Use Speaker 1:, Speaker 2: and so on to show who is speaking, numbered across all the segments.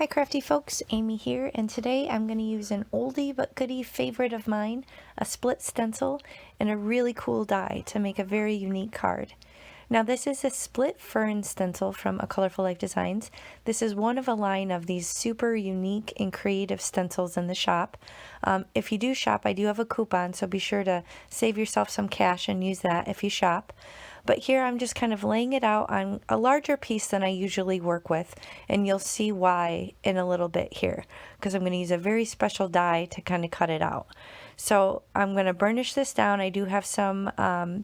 Speaker 1: Hi crafty folks, Amy here, and today I'm going to use an oldie but goodie favorite of mine, a split stencil, and a really cool die to make a very unique card. Now this is a split fern stencil from A Colorful Life Designs. This is one of a line of these super unique and creative stencils in the shop. If you do shop, I do have a coupon, so be sure to save yourself some cash and use that if you shop. But here I'm just kind of laying it out on a larger piece than I usually work with, and you'll see why in a little bit here, because I'm going to use a very special die to kind of cut it out. So I'm going to burnish this down. I do have some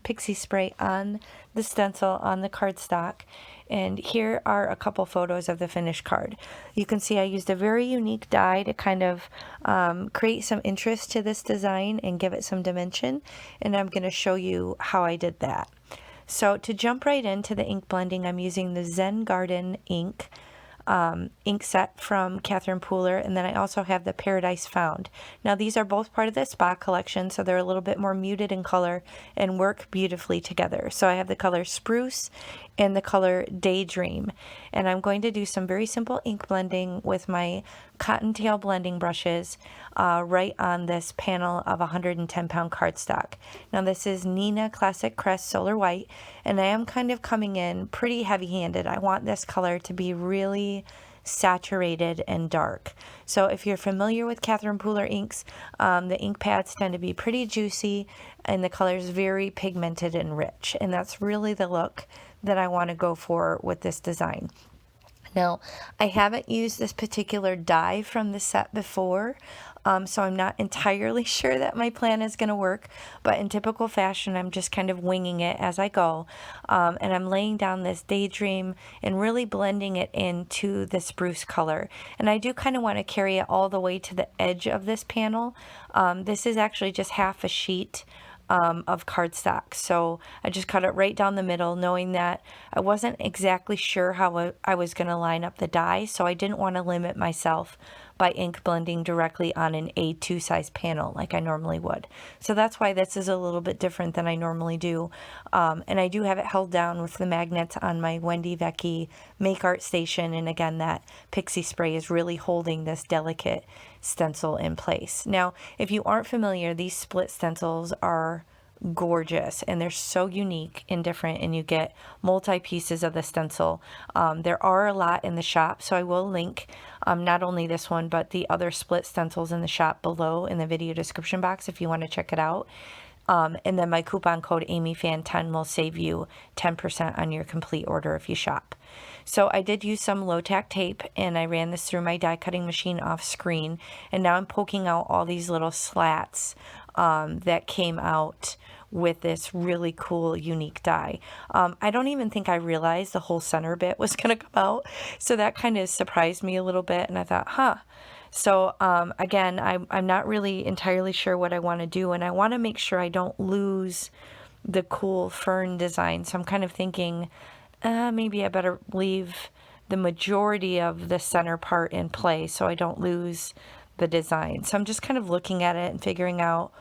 Speaker 1: pixie spray on the stencil on the cardstock, and here are a couple photos of the finished card. You can see I used a very unique die to kind of create some interest to this design and give it some dimension, and I'm going to show you how I did that. So to jump right into the ink blending, I'm using the Zen Garden ink set from Catherine Pooler, and then I also have the Paradise Found. Now these are both part of the Spa collection, so they're a little bit more muted in color and work beautifully together. So I have the color Spruce and the color Daydream, and I'm going to do some very simple ink blending with my cottontail blending brushes right on this panel of 110-pound cardstock. Now this is Neenah Classic Crest Solar White, and I am kind of coming in pretty heavy-handed. I want this color to be really saturated and dark. So if you're familiar with Catherine Pooler inks, the ink pads tend to be pretty juicy and the color is very pigmented and rich, and that's really the look that I want to go for with this design. Now, I haven't used this particular die from the set before, so I'm not entirely sure that my plan is going to work, but in typical fashion, I'm just kind of winging it as I go, and I'm laying down this Daydream and really blending it into the spruce color. And I do kind of want to carry it all the way to the edge of this panel. This is actually just half a sheet of cardstock, so I just cut it right down the middle, knowing that I wasn't exactly sure how I was going to line up the die, so I didn't want to limit myself by ink blending directly on an A2 size panel like I normally would. So that's why this is a little bit different than I normally do, and I do have it held down with the magnets on my Wendy Vecchi Make Art Station, and again that pixie spray is really holding this delicate stencil in place. Now if you aren't familiar, these split stencils are gorgeous and they're so unique and different, and you get multi pieces of the stencil. There are a lot in the shop, so I will link not only this one but the other split stencils in the shop below in the video description box if you want to check it out. And then my coupon code AmyFan10 will save you 10% on your complete order if you shop. So I did use some low tack tape, and I ran this through my die cutting machine off screen, and now I'm poking out all these little slats that came out with this really cool unique die. I don't even think I realized the whole center bit was going to come out, so that kind of surprised me a little bit, and I thought, So again, I'm not really entirely sure what I want to do, and I want to make sure I don't lose the cool fern design. So I'm kind of thinking maybe I better leave the majority of the center part in place so I don't lose the design. So I'm just kind of looking at it and figuring out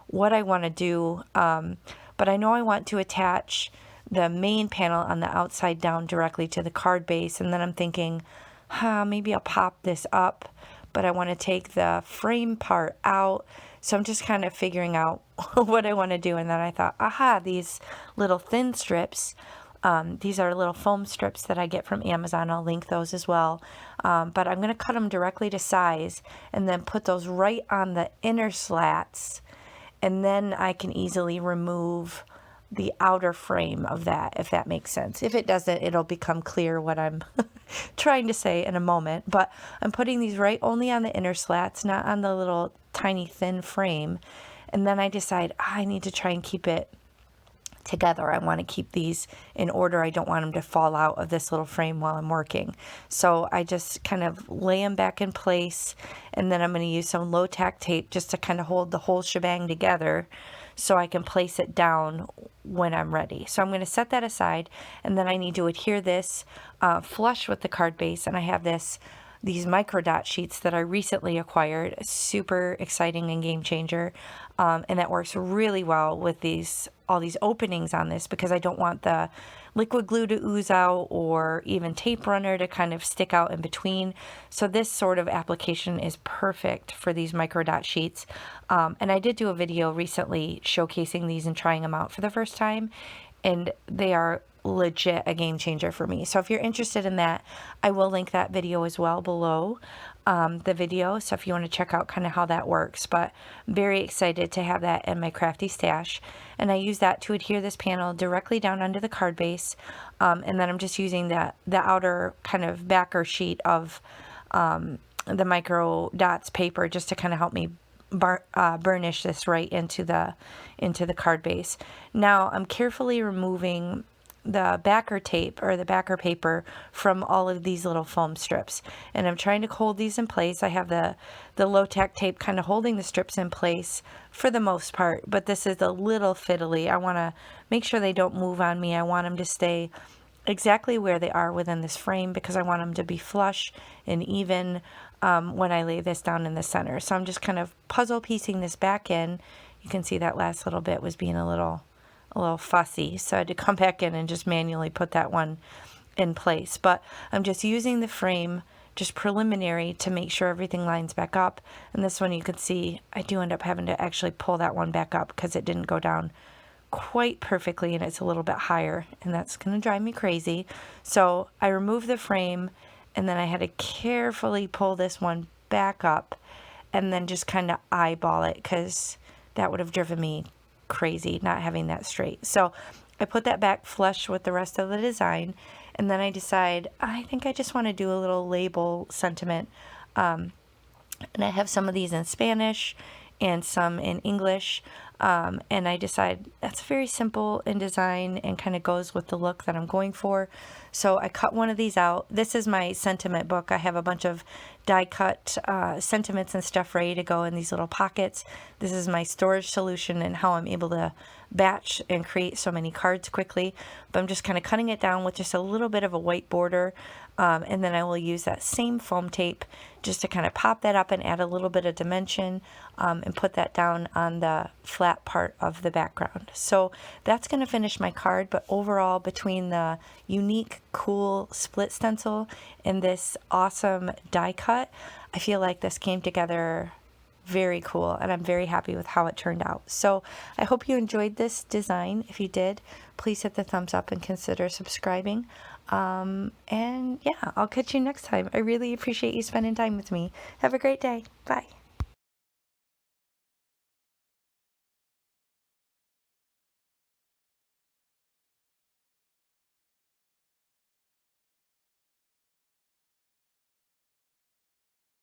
Speaker 1: what I want to do, but I know I want to attach the main panel on the outside down directly to the card base, and then I'm thinking maybe I'll pop this up, but I want to take the frame part out. So I'm just kind of figuring out what I want to do, and then I thought, these little thin strips, these are little foam strips that I get from Amazon. I'll link those as well, but I'm going to cut them directly to size and then put those right on the inner slats, and then I can easily remove the outer frame of that, if that makes sense. If it doesn't, it'll become clear what I'm trying to say in a moment, but I'm putting these right only on the inner slats, not on the little tiny thin frame, and then I decide I need to try and keep it together. I want to keep these in order. I don't want them to fall out of this little frame while I'm working. So I just kind of lay them back in place, and then I'm going to use some low tack tape just to kind of hold the whole shebang together so I can place it down when I'm ready. So I'm going to set that aside, and then I need to adhere this flush with the card base, and I have this these micro dot sheets that I recently acquired. Super exciting and game changer. And that works really well with all these openings on this, because I don't want the liquid glue to ooze out or even tape runner to kind of stick out in between. So this sort of application is perfect for these micro dot sheets. And I did do a video recently showcasing these and trying them out for the first time, and they are legit a game changer for me. So if you're interested in that, I will link that video as well below the video, so if you want to check out kind of how that works. But I'm very excited to have that in my crafty stash, and I use that to adhere this panel directly down under the card base, and then I'm just using the outer kind of backer sheet of the micro dots paper just to kind of help me burnish this right into the card base. Now I'm carefully removing the backer tape or the backer paper from all of these little foam strips, and I'm trying to hold these in place. I have the low-tack tape kind of holding the strips in place for the most part, but this is a little fiddly. I want to make sure they don't move on me. I want them to stay exactly where they are within this frame, because I want them to be flush and even when I lay this down in the center. So I'm just kind of puzzle piecing this back in. You can see that last little bit was being a little fussy, so I had to come back in and just manually put that one in place. But I'm just using the frame just preliminary to make sure everything lines back up. And this one, you can see I do end up having to actually pull that one back up because it didn't go down quite perfectly, and it's a little bit higher, and that's going to drive me crazy. So I removed the frame, and then I had to carefully pull this one back up and then just kind of eyeball it, because that would have driven me crazy not having that straight. So I put that back flush with the rest of the design, and then I decide I think I just want to do a little label sentiment, and I have some of these in Spanish and some in English, and I decide that's very simple in design and kind of goes with the look that I'm going for. So I cut one of these out. This is my sentiment book. I have a bunch of die cut sentiments and stuff ready to go in these little pockets. This is my storage solution and how I'm able to batch and create so many cards quickly. But I'm just kind of cutting it down with just a little bit of a white border, and then I will use that same foam tape just to kind of pop that up and add a little bit of dimension, and put that down on the flat part of the background. So that's going to finish my card. But overall, between the unique cool split stencil and this awesome die cut, I feel like this came together very cool, and I'm very happy with how it turned out. So I hope you enjoyed this design. If you did, please hit the thumbs up and consider subscribing. And yeah, I'll catch you next time. I really appreciate you spending time with me. Have a great day. Bye.